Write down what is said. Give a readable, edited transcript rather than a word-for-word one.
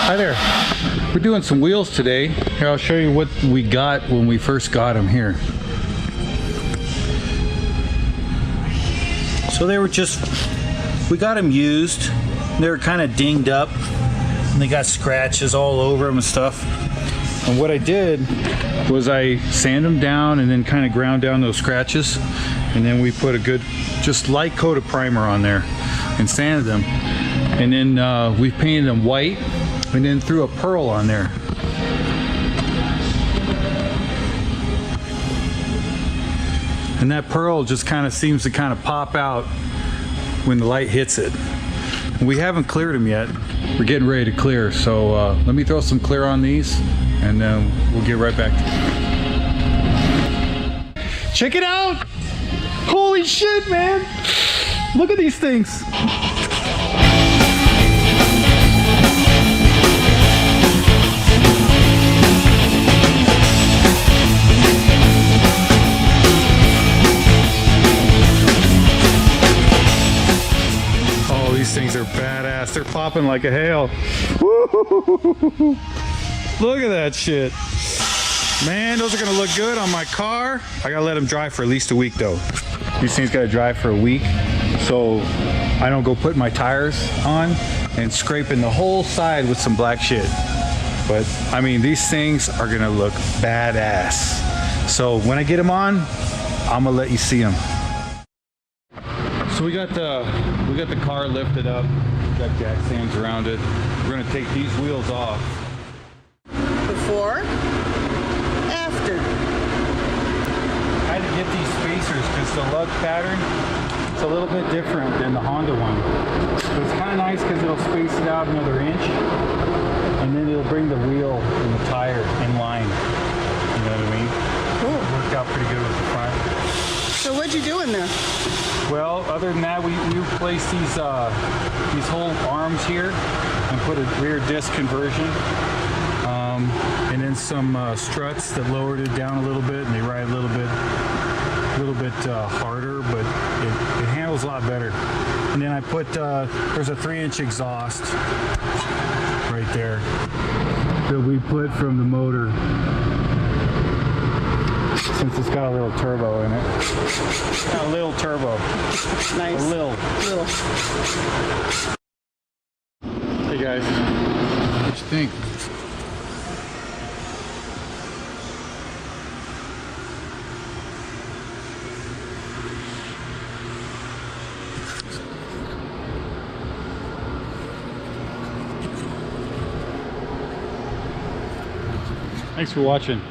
Hi there. We're doing some wheels today. Here, I'll show you what we got when we first got them here. So they were we got them used. They were kind of dinged up and they got scratches all over them and stuff. And what I did was I sanded them down and then kind of ground down those scratches. And then we put a good, just light coat of primer on there and sanded them. And then we painted them white and then threw a pearl on there. And that pearl just kind of seems to kind of pop out when the light hits it. We haven't cleared them yet. We're getting ready to clear. So let me throw some clear on these and then we'll get right back to you. Check it out! Holy shit, man! Look at these things! Oh, these things are badass. They're popping like a hail. Woo! Look at that shit. Man, those are gonna look good on my car. I gotta let them dry for at least a week though. These things gotta dry for a week so I don't go putting my tires on and scraping the whole side with some black shit. But I mean, these things are gonna look badass. So when I get them on, I'm gonna let you see them. So we got the car lifted up. We got jack stands around it. We're gonna take these wheels off. Before? After? I had to get these spacers because the lug pattern is a little bit different than the Honda one. So it's kind of nice because it'll space it out another inch and then it'll bring the wheel and the tire in line. You know what I mean? Cool. It worked out pretty good with the front. So what'd you do in there? Well, other than that, we replaced these whole arms here and put a rear disc conversion. And then some struts that lowered it down a little bit, and they ride a little bit harder, but it handles a lot better. And then I put there's a 3-inch exhaust right there that we put from the motor, since it's got a little turbo in it. Got a little turbo. Nice. A little. Hey guys, what you think? Thanks for watching.